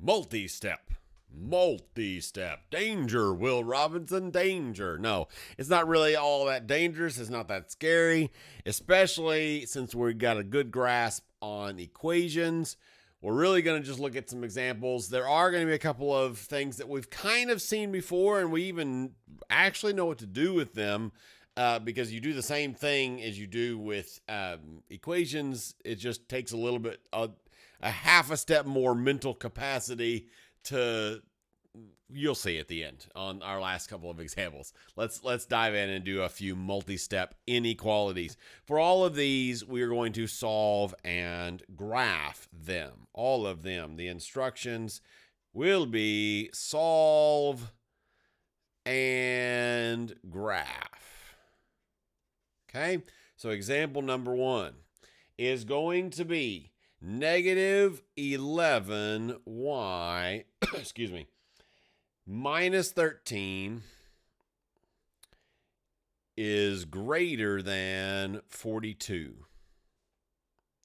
Multi-step. Multi-step. Danger, Will Robinson, danger. No, it's not really all that dangerous. It's not that scary, especially since we've got a good grasp on equations. We're really going to just look at some examples. There are going to be a couple of things that we've kind of seen before, and we even actually know what to do with them because you do the same thing as you do with equations. It just takes a little bit, a half a step more mental capacity to, you'll see at the end on our last couple of examples. Let's dive in and do a few multi-step inequalities. For all of these, we are going to solve and graph them. All of them. The instructions will be solve and graph. Okay, so example number 1 is going to be negative 11y, excuse me, minus 13 is greater than 42.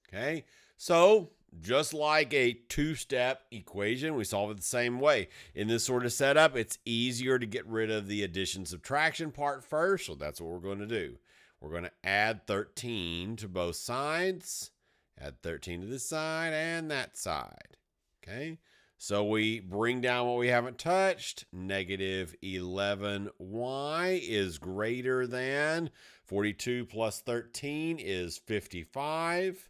Okay, so just like a two-step equation, we solve it the same way. In this sort of setup, it's easier to get rid of the addition-subtraction part first, so that's what we're going to do. We're going to add 13 to both sides. Add 13 to this side and that side. Okay, so we bring down what we haven't touched. Negative 11y is greater than 42 plus 13 is 55.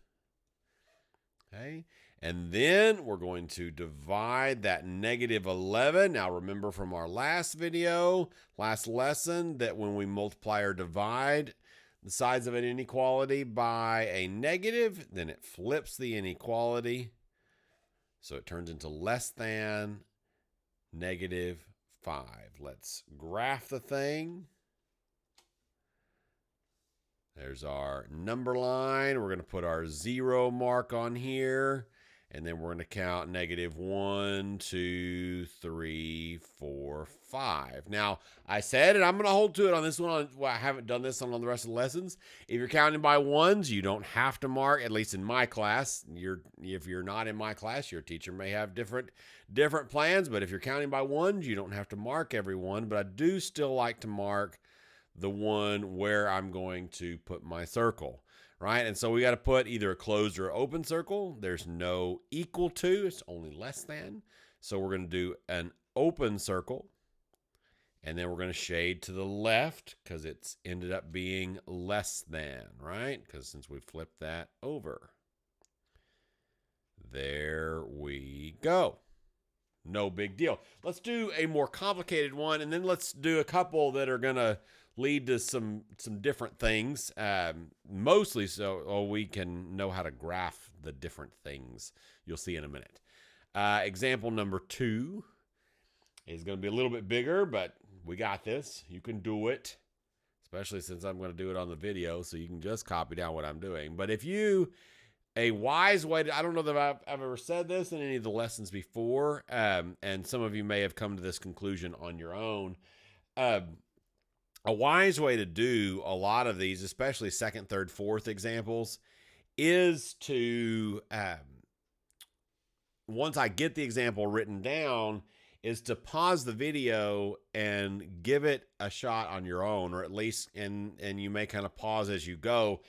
Okay, and then we're going to divide that negative 11. Now remember from our last video, last lesson, that when we multiply or divide the sides of an inequality by a negative, then it flips the inequality. So it turns into less than negative 5. Let's graph the thing. There's our number line. We're going to put our 0 mark on here. And then we're going to count negative 1, 2, 3, 4, 5. Now, I said, and I'm going to hold to it on this one. I haven't done this on the rest of the lessons. If you're counting by ones, you don't have to mark, at least in my class. If you're not in my class, your teacher may have different plans. But if you're counting by ones, you don't have to mark every one. But I do still like to mark the one where I'm going to put my circle. Right, and so we got to put either a closed or open circle. There's no equal to, it's only less than. So we're going to do an open circle. And then we're going to shade to the left because it's ended up being less than, right? Because since we flipped that over. There we go. No big deal. Let's do a more complicated one, and then let's do a couple that are going to lead to some different things, mostly so we can know how to graph the different things. You'll see in a minute. Example number 2 is going to be a little bit bigger, but we got this. You can do it, especially since I'm going to do it on the video, so you can just copy down what I'm doing. But a wise way to, I don't know that I've ever said this in any of the lessons before, and some of you may have come to this conclusion on your own. A wise way to do a lot of these, especially second, third, fourth examples, is to, once I get the example written down, is to pause the video and give it a shot on your own, or at least, and you may kind of pause as you go.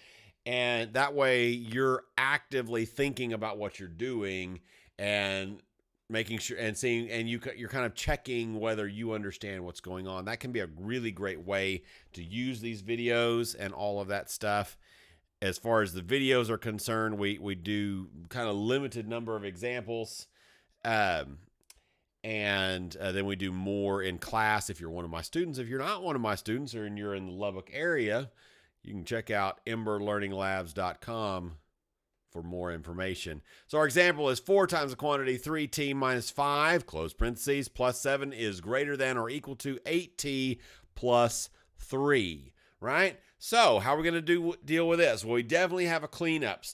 And that way you're actively thinking about what you're doing and making sure and seeing, and you're kind of checking whether you understand what's going on. That can be a really great way to use these videos and all of that stuff. As far as the videos are concerned, we do kind of limited number of examples. And then we do more in class if you're one of my students. If you're not one of my students or you're in the Lubbock area, you can check out emberlearninglabs.com for more information. So our example is 4 times the quantity 3t minus 5, close parentheses, plus 7 is greater than or equal to 8t plus 3, right? So how are we going to deal with this? Well, we definitely have a cleanup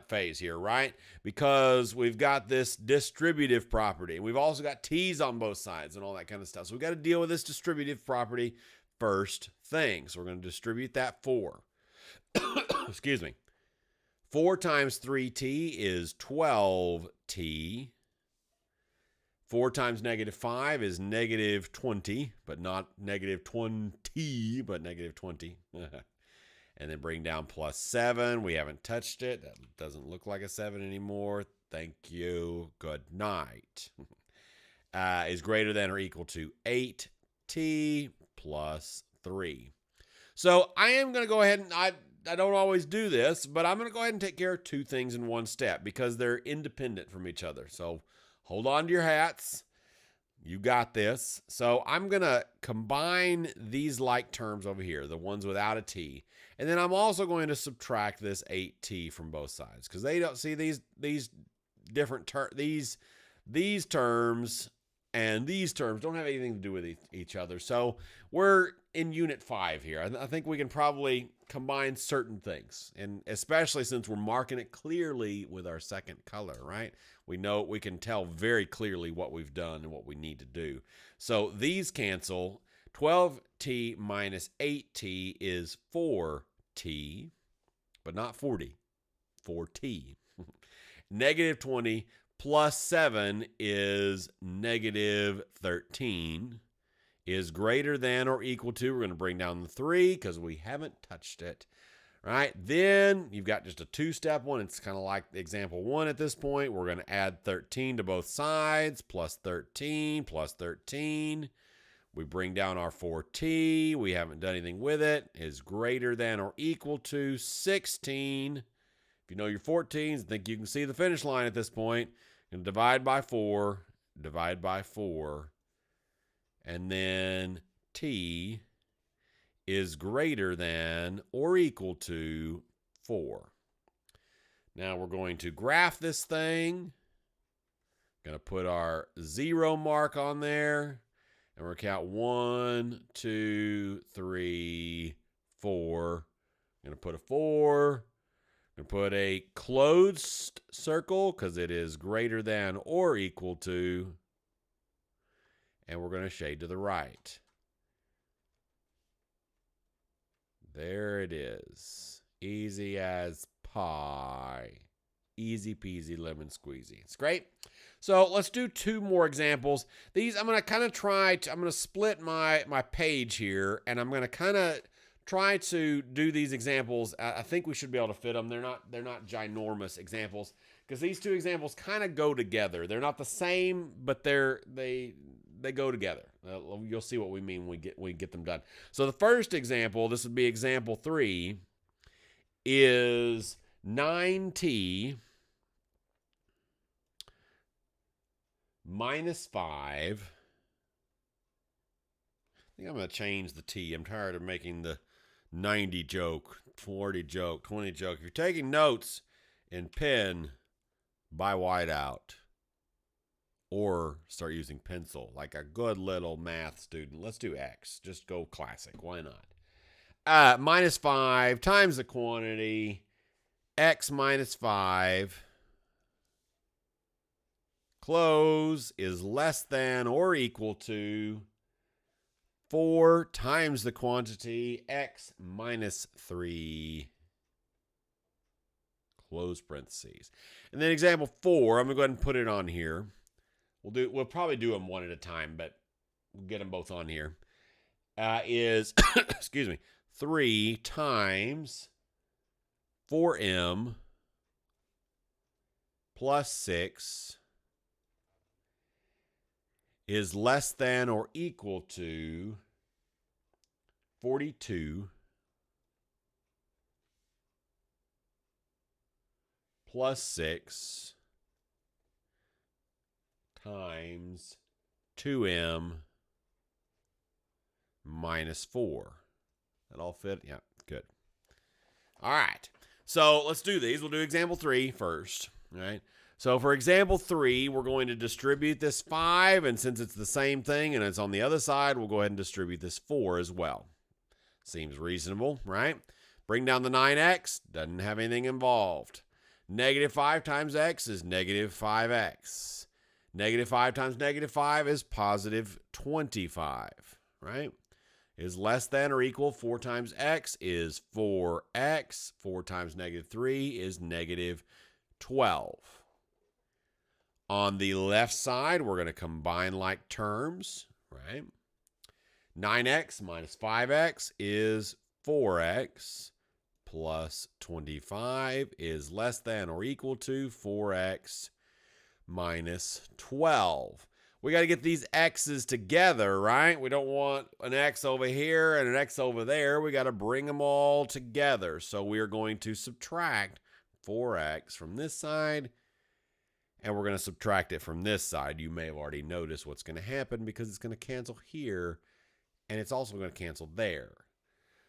phase here, right? Because we've got this distributive property. We've also got t's on both sides and all that kind of stuff. So we've got to deal with this distributive property first thing. So we're going to distribute that 4. Excuse me. 4 times 3t is 12t 4 times negative 5 is negative 20, but not negative 20, but negative 20. And then bring down plus 7. We haven't touched it. That doesn't look like a 7 anymore. Thank you. Good night. Is greater than or equal to 8t plus 3. So I am going to go ahead and I don't always do this, but I'm going to go ahead and take care of two things in one step because they're independent from each other. So hold on to your hats. You got this. So I'm going to combine these like terms over here, the ones without a t. And then I'm also going to subtract this 8t from both sides because they don't see these different these terms and these terms don't have anything to do with each other. So we're in unit 5 here. I think we can probably combine certain things, and especially since we're marking it clearly with our second color, right? We know, we can tell very clearly what we've done and what we need to do. So these cancel. 12t minus 8t is 4t, but not 40. 4t. Negative 20 plus 7 is negative 13. Is greater than or equal to, we're going to bring down the 3 because we haven't touched it, right? Then you've got just a two-step one. It's kind of like example 1 at this point. We're going to add 13 to both sides, plus 13, plus 13. We bring down our 4t. We haven't done anything with it. Is greater than or equal to 16. If you know your 14s, I think you can see the finish line at this point. And divide by 4, divide by 4. And then t is greater than or equal to 4. Now we're going to graph this thing. Going to put our 0 mark on there. And we're going to count 1, 2, 3, 4. I'm going to put a 4. I'm going to put a closed circle because it is greater than or equal to. And we're going to shade to the right. There it is. Easy as pie. Easy peasy lemon squeezy. It's great. So let's do 2 more examples. These I'm going to kind of I'm going to split my page here, and I'm going to kind of try to do these examples. I think we should be able to fit them. They're not ginormous examples because these 2 examples kind of go together. They're not the same, but they go together. You'll see what we mean when we get them done. So the first example, this would be example 3, is 9t minus 5. I think I'm going to change the t. I'm tired of making the 90 joke, 40 joke, 20 joke. If you're taking notes in pen, buy whiteout. Or start using pencil, like a good little math student. Let's do X. Just go classic. Why not? Minus 5 times the quantity. X minus 5. Close is less than or equal to 4 times the quantity. X minus 3. Close parentheses. And then example 4, I'm going to go ahead and put it on here. We'll probably do them one at a time, but we'll get them both on here. Is, excuse me, 3 times 4m plus 6 is less than or equal to 42 plus 6 times 2m minus 4. That all fit? Yeah, good. All right. So let's do these. We'll do example 3 first. All right. So for example 3, we're going to distribute this 5, and since it's the same thing and it's on the other side, we'll go ahead and distribute this 4 as well. Seems reasonable, right? Bring down the 9x. Doesn't have anything involved. Negative 5 times x is negative 5x. Negative 5 times negative 5 is positive 25, right? Is less than or equal 4 times x is 4x. 4 times negative 3 is negative 12. On the left side, we're going to combine like terms, right? 9x minus 5x is 4x plus 25 is less than or equal to 4x minus 12. We got to get these x's together, right? We don't want an x over here and an x over there. We got to bring them all together. So we are going to subtract 4x from this side, and we're going to subtract it from this side. You may have already noticed what's going to happen because it's going to cancel here, and it's also going to cancel there.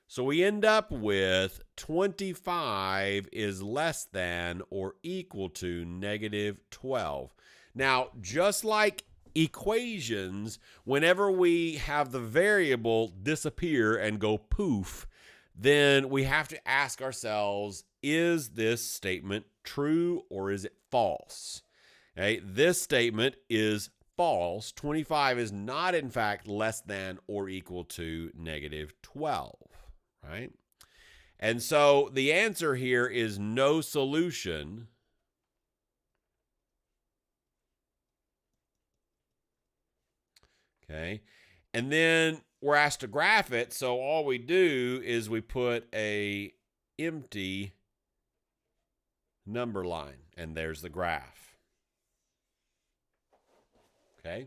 So we end up with 25 is less than or equal to negative 12. Now, just like equations, whenever we have the variable disappear and go poof, then we have to ask ourselves, is this statement true or is it false? Okay, this statement is false. 25 is not, in fact, less than or equal to negative 12, right? And so the answer here is no solution. Okay, and then we're asked to graph it, so all we do is we put a empty number line, and there's the graph. Okay,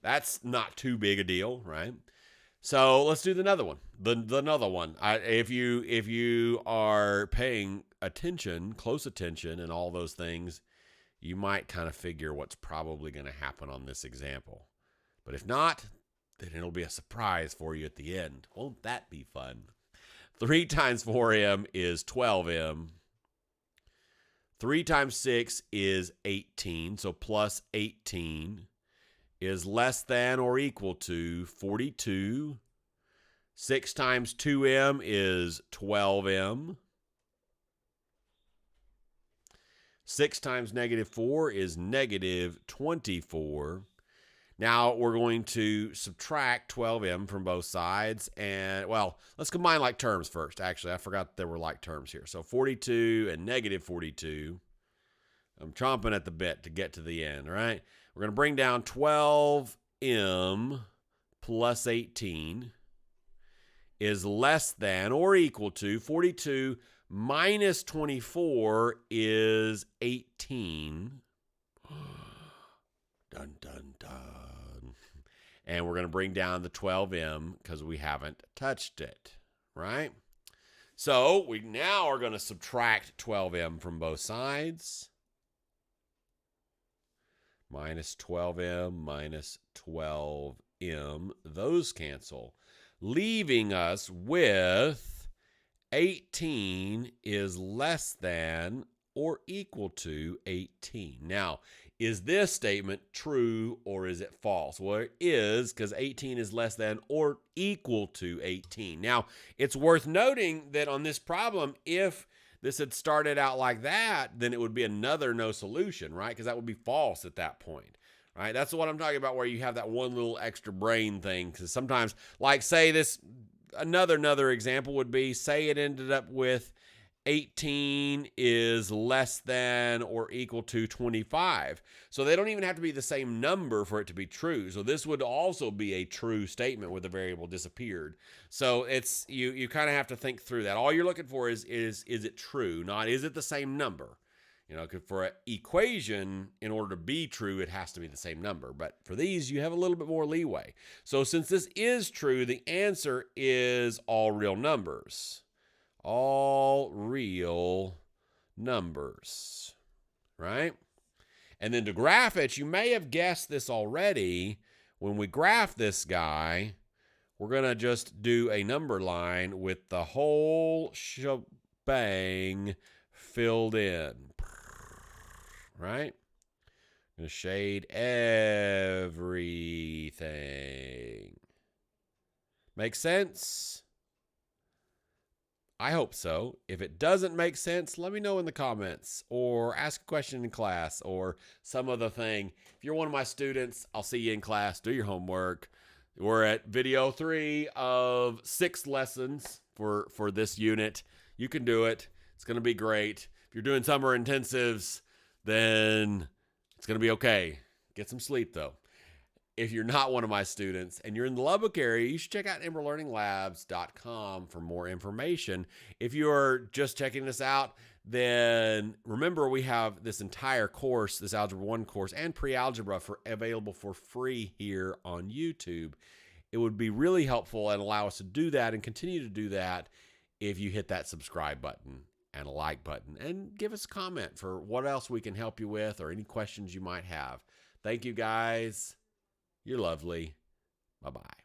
that's not too big a deal, right? So let's do another one. Another one. If you are paying attention, close attention, and all those things, you might kind of figure what's probably going to happen on this example. But if not, then it'll be a surprise for you at the end. Won't that be fun? 3 times 4m is 12m. 3 times 6 is 18, so plus 18 is less than or equal to 42. 6 times 2m is 12m. 6 times negative 4 is negative 24. Now we're going to subtract 12m from both sides. And, well, let's combine like terms first. Actually, I forgot there were like terms here. So 42 and negative 42. I'm chomping at the bit to get to the end, all right? We're going to bring down 12m plus 18 is less than or equal to 42 minus 24 is 18. Dun, dun, dun. And we're going to bring down the 12m because we haven't touched it, right? So we now are going to subtract 12m from both sides. Minus 12m minus 12m. Those cancel, leaving us with 18 is less than or equal to 18. Now, is this statement true or is it false? Well, it is, because 18 is less than or equal to 18. Now, it's worth noting that on this problem, if this had started out like that, then it would be another no solution, right? Because that would be false at that point, right? That's what I'm talking about, where you have that one little extra brain thing. Because sometimes, like say this, another example would be, say it ended up with 18 is less than or equal to 25. So they don't even have to be the same number for it to be true. So this would also be a true statement where the variable disappeared. So it's you kind of have to think through that. All you're looking for is it true, not is it the same number. You know, for an equation, in order to be true, it has to be the same number. But for these, you have a little bit more leeway. So since this is true, the answer is all real numbers. All real numbers, right? And then to graph it, you may have guessed this already. When we graph this guy, we're going to just do a number line with the whole shebang filled in, right? I'm going to shade everything. Make sense? I hope so. If it doesn't make sense, let me know in the comments or ask a question in class or some other thing. If you're one of my students, I'll see you in class. Do your homework. We're at video 3 of 6 lessons for this unit. You can do it. It's going to be great. If you're doing summer intensives, then It's going to be okay. Get some sleep, though. If you're not one of my students and you're in the Lubbock area, you should check out emberlearninglabs.com for more information. If you're just checking this out, then remember we have this entire course, this Algebra 1 course and pre-algebra available for free here on YouTube. It would be really helpful and allow us to do that and continue to do that if you hit that subscribe button and a like button and give us a comment for what else we can help you with or any questions you might have. Thank you, guys. You're lovely. Bye-bye.